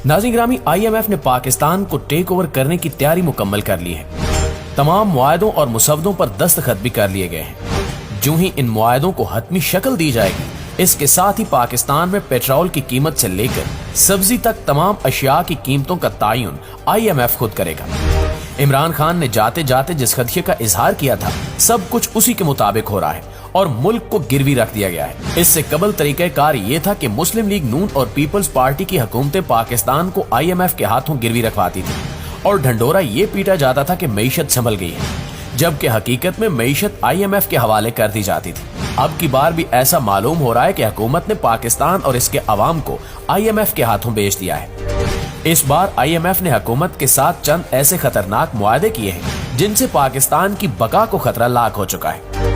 नाज़रीन ग्रामी, IMF ने पाकिस्तान को टेक ओवर करने की तैयारी मुकम्मल कर ली है। तमाम मुआहदों और मुसव्वदों पर दस्तखत भी कर लिए गए हैं। जो ही इन मुआहदों को हतमी शक्ल दी जाएगी, इसके साथ ही पाकिस्तान में पेट्रोल की कीमत से लेकर सब्जी तक तमाम अशिया की कीमतों का तयन IMF खुद करेगा। इमरान खान ने जाते जाते जिस खदशे का इजहार किया था, सब कुछ उसी के मुताबिक हो रहा है और मुल्क को गिरवी रख दिया गया है। इससे कबल तरीक़ाकार ये था कि मुस्लिम लीग नून और पीपल्स पार्टी की हुकूमतें पाकिस्तान को IMF के हाथों गिरवी रखवाती थी और ढंडोरा ये पीटा जाता था कि मईशत संभल गई है, जबकि हकीकत में मईशत IMF के हवाले कर दी जाती थी। अब की बार भी ऐसा मालूम हो रहा है कि हुकूमत ने पाकिस्तान और इसके अवाम को IMF के हाथों बेच दिया है। इस बार IMF ने हुकूमत के साथ चंद ऐसे खतरनाक मुआहदे किए हैं जिनसे पाकिस्तान की बका को खतरा लाक हो चुका है।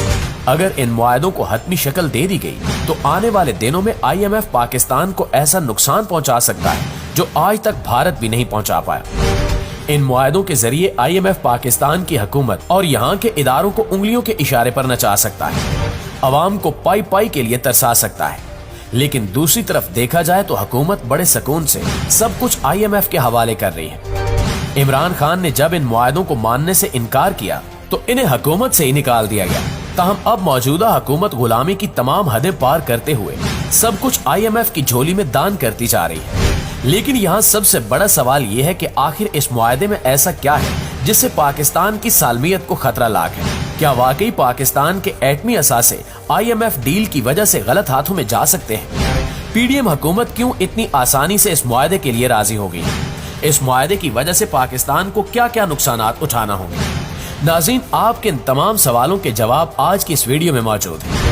अगर इन मुआहदों को हतमी शक्ल दे दी गई तो आने वाले दिनों में IMF पाकिस्तान को ऐसा नुकसान पहुंचा सकता है जो आज तक भारत भी नहीं पहुंचा पाया। इन मुआहदों के जरिए IMF पाकिस्तान की हुकूमत और यहाँ के इदारों को उंगलियों के इशारे पर नचा सकता है, अवाम को पाई पाई के लिए तरसा सकता है। लेकिन दूसरी तरफ देखा जाए तो हुकूमत बड़े सुकून से सब कुछ IMF के हवाले कर रही है। इमरान खान ने जब इन मुआहदों को मानने से इनकार किया तो इन्हें हुकूमत से ही निकाल दिया गया। ताहम अब मौजूदा हुकूमत गुलामी की तमाम हदें पार करते हुए सब कुछ IMF की झोली में दान करती जा रही है। लेकिन यहाँ सबसे बड़ा सवाल ये है कि आखिर इस मुआहदे में ऐसा क्या है जिससे पाकिस्तान की सालमियत को खतरा लाक है। क्या वाकई पाकिस्तान के एटमी असासे IMF डील की वजह से गलत हाथों में जा सकते हैं? PDM हुकूमत क्यों इतनी आसानी से इस मुआहदे के लिए राजी हो गई? इस मुआहदे की वजह से पाकिस्तान को क्या क्या नुकसानात उठाना होंगे? नाज़रीन, आपके इन तमाम सवालों के जवाब आज की इस वीडियो में मौजूद हैं।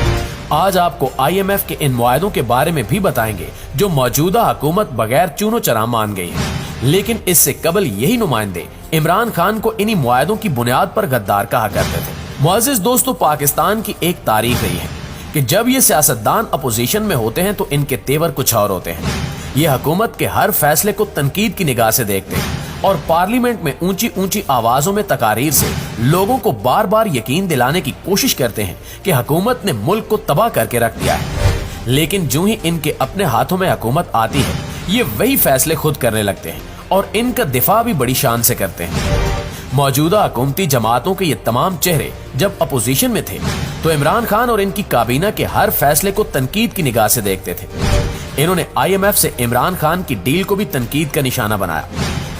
आज आपको IMF के इन मुआहदों के बारे में भी बताएंगे जो मौजूदा हुकूमत बगैर चूनो चरा मान गई है। लेकिन इससे कबल यही नुमाइंदे इमरान खान को इन्हीं मुआहदों की बुनियाद पर गद्दार कहा करते थे। मुअज़्ज़िज़ दोस्तों, पाकिस्तान की एक तारीख रही है कि जब ये सियासतदान अपोजिशन में होते हैं तो इनके तेवर कुछ और होते हैं। ये हुकूमत के हर फैसले को तनकीद की निगाह से देखते हैं और पार्लियामेंट में ऊंची ऊंची आवाजों में तकारीर से लोगों को बार बार यकीन दिलाने की कोशिश करते हैं कि हुकूमत ने मुल्क को तबाह करके रख दिया है। लेकिन जो ही इनके अपने हाथों में हुकूमत आती है, ये वही फैसले खुद करने लगते हैं और इनका दिफा भी बड़ी शान से करते हैं। मौजूदा हुकूमती जमातों के ये तमाम चेहरे जब अपोजिशन में थे तो इमरान खान और इनकी काबीना के हर फैसले को तनकीद की निगाह से देखते थे। इन्होंने IMF से इमरान खान की डील को भी तनकीद का निशाना बनाया,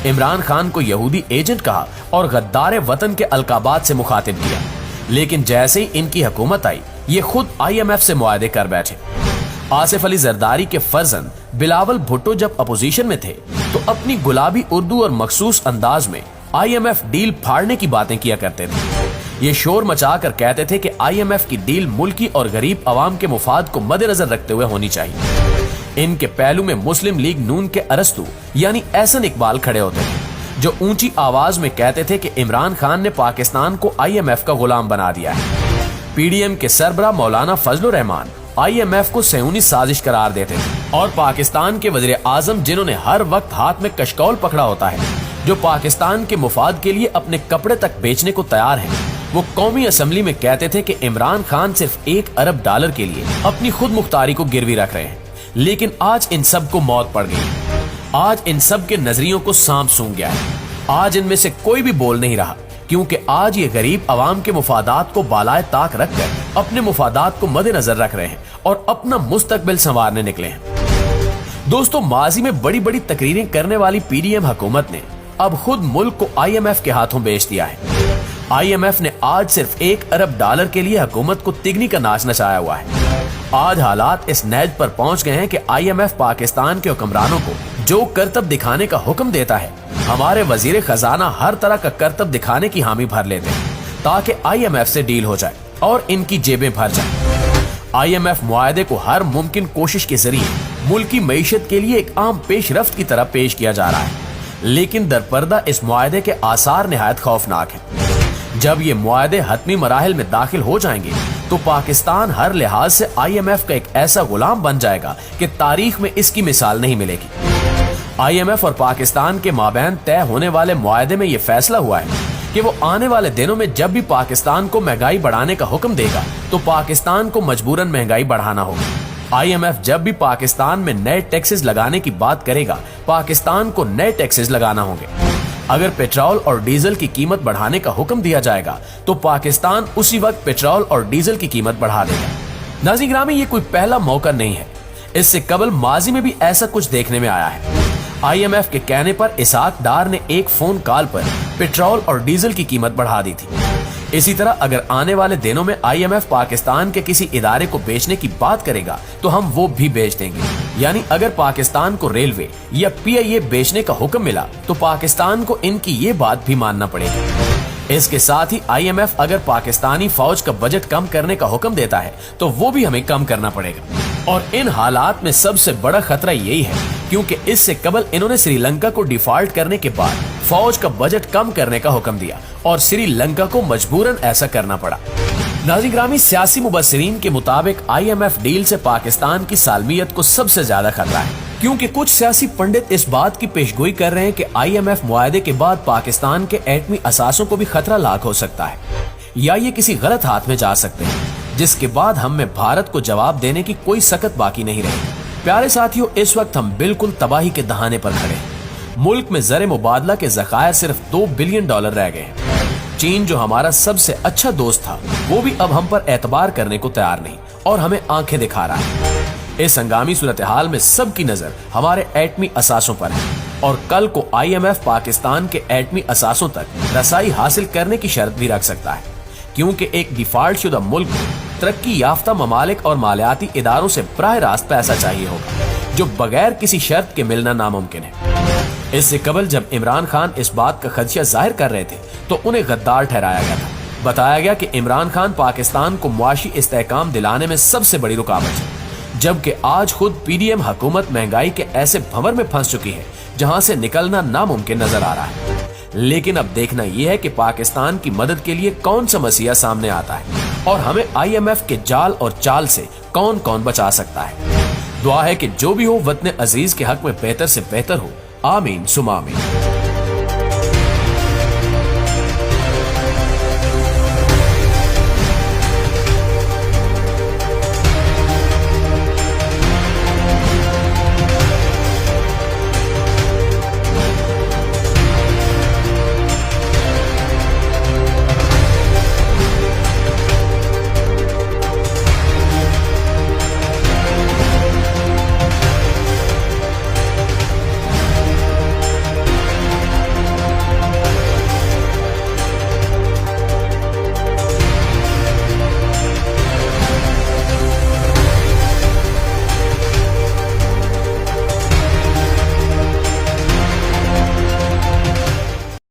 इमरान खान को यहूदी एजेंट कहा और गद्दार वतन के अलकाबात से मुखातिब किया। लेकिन जैसे ही इनकी हुकूमत आई, ये खुद IMF से मुआहदे कर बैठे। आसिफ अली जरदारी के फर्जंद बिलावल भुट्टो जब अपोजिशन में थे तो अपनी गुलाबी उर्दू और मखसूस अंदाज में IMF डील फाड़ने की बातें किया करते थे। ये शोर मचाकर कहते थे कि IMF की डील मुल्की और गरीब अवाम के मुफाद को मद्देनजर रखते हुए होनी चाहिए। इनके पहलू में मुस्लिम लीग नून के अरस्तु यानी एहसन इकबाल खड़े होते थे, जो ऊंची आवाज में कहते थे कि इमरान खान ने पाकिस्तान को IMF का गुलाम बना दिया है। PDM के सरबराह मौलाना फजलुर रहमान IMF को सयूनी साजिश करार देते थे और पाकिस्तान के वज़ीर आज़म, जिन्होंने हर वक्त हाथ में कशकौल पकड़ा होता है, जो पाकिस्तान के मुफाद के लिए अपने कपड़े तक बेचने को तैयार हैं, वो कौमी असम्बली में कहते थे कि इमरान खान सिर्फ $1 अरब के लिए अपनी खुद मुख्तारी को गिरवी रख रहे हैं। लेकिन आज इन सब को मौत पड़ गई। आज इन सब के नजरियों को सांप सूंघ गया है। आज इनमें से कोई भी बोल नहीं रहा, क्योंकि आज ये गरीब अवाम के मुफादात को बालाए ताक रखकर अपने मुफादात को मद्देनजर रख रहे हैं और अपना मुस्तकबिल संवारने निकले हैं। दोस्तों, माजी में बड़ी बड़ी तकरीरें करने वाली PDM हुकूमत ने अब खुद मुल्क को IMF के हाथों बेच दिया है। IMF ने आज सिर्फ $1 अरब के लिए हुकूमत को तिगनी का नाच नचाया हुआ है। आज हालात इस नैज पर पहुंच गए हैं कि IMF पाकिस्तान के हुक्मरानों को जो करतब दिखाने का हुक्म देता है, हमारे वजीर खजाना हर तरह का करतब दिखाने की हामी भर लेते हैं ताकि IMF से डील हो जाए और इनकी जेबें भर जाए। IMF मुआहदे को हर मुमकिन कोशिश के जरिए मुल्की मईशत के लिए एक आम पेशरफ्त की तरह पेश किया जा रहा है। लेकिन दरपर्दा इस मुआहदे के आसार निहायत खौफनाक है। जब ये मुआहदे हतमी मराहिल में दाखिल हो जाएंगे तो पाकिस्तान हर लिहाज से IMF का एक ऐसा गुलाम बन जाएगा कि तारीख में इसकी मिसाल नहीं मिलेगी। IMF और पाकिस्तान के माबैन तय होने वाले मुआहदे में यह फैसला हुआ है कि वो आने वाले दिनों में जब भी पाकिस्तान को महंगाई बढ़ाने का हुक्म देगा तो पाकिस्तान को मजबूरन महंगाई बढ़ाना होगा। IMF जब भी पाकिस्तान में नए टैक्सेस लगाने की बात करेगा, पाकिस्तान को नए टैक्सेस लगाना होंगे। अगर पेट्रोल और डीजल की कीमत बढ़ाने का हुक्म दिया जाएगा तो पाकिस्तान उसी वक्त पेट्रोल और डीजल की कीमत बढ़ा देगा। नाज़रीन ग्रामी, ये कोई पहला मौका नहीं है, इससे कबल माजी में भी ऐसा कुछ देखने में आया है। IMF के कहने पर इसाक डार ने एक फोन कॉल पर पेट्रोल और डीजल की कीमत बढ़ा दी थी। इसी तरह अगर आने वाले दिनों में IMF पाकिस्तान के किसी इदारे को बेचने की बात करेगा तो हम वो भी बेच देंगे। यानी अगर पाकिस्तान को रेलवे या PIA बेचने का हुक्म मिला तो पाकिस्तान को इनकी ये बात भी मानना पड़ेगा। इसके साथ ही IMF अगर पाकिस्तानी फौज का बजट कम करने का हुक्म देता है तो वो भी हमें कम करना पड़ेगा। और इन हालात में सबसे बड़ा खतरा यही है क्योंकि इससे कबल इन्होंने श्रीलंका को डिफॉल्ट करने के बाद फौज का बजट कम करने का हुक्म दिया और श्रीलंका को मजबूरन ऐसा करना पड़ा। नाज़रीन ग्रामी, सियासी मुबस्सिरीन के मुताबिक IMF डील से पाकिस्तान की सालमियत को सबसे ज्यादा खतरा है क्योंकि कुछ सियासी पंडित इस बात की पेशगोई कर रहे हैं कि IMF मुआहदे के बाद पाकिस्तान के एटमी असासों को भी खतरा लाक हो सकता है या ये किसी गलत हाथ में जा सकते हैं, जिसके बाद हम में भारत को जवाब देने की कोई सकत बाकी नहीं रहेगी। प्यारे साथियों, इस वक्त हम बिल्कुल तबाही के दहाने पर खड़े हैं। मुल्क में ज़र मुबादला के ज़खायर सिर्फ $2 बिलियन रह गए हैं। चीन जो हमारा सबसे अच्छा दोस्त था वो भी अब हम पर एतबार करने को तैयार नहीं और हमें आंखें दिखा रहा है। इस हंगामी सूरत हाल में सबकी नजर हमारे एटमी असासों पर है और कल को IMF पाकिस्तान के एटमी असासों तक रसाई हासिल करने की शर्त भी रख सकता है क्योंकि एक डिफॉल्ट शुदा मुल्क को तरक्की याफ्ता ममालिक और मालियाती इदारों से बराह रास्त पैसा चाहिए होगा जो बगैर किसी शर्त के मिलना नामुमकिन है। इससे कबल जब इमरान खान इस बात का खदशा जाहिर कर रहे थे तो उन्हें गद्दार ठहराया गया था। बताया गया कि इमरान खान पाकिस्तान को मुआशी इस्तेहकाम दिलाने में सबसे बड़ी रुकावट है, जबकि आज खुद PDM हुकूमत महंगाई के ऐसे भंवर में फंस चुकी है जहां से निकलना नामुमकिन नजर आ रहा है। लेकिन अब देखना यह है कि पाकिस्तान की मदद के लिए कौन सा मसीहा सामने आता है और हमें IMF के जाल और चाल से कौन कौन बचा सकता है। दुआ है कि जो भी हो वतन अजीज के हक में बेहतर से बेहतर हो। आमीन सुमा आमीन।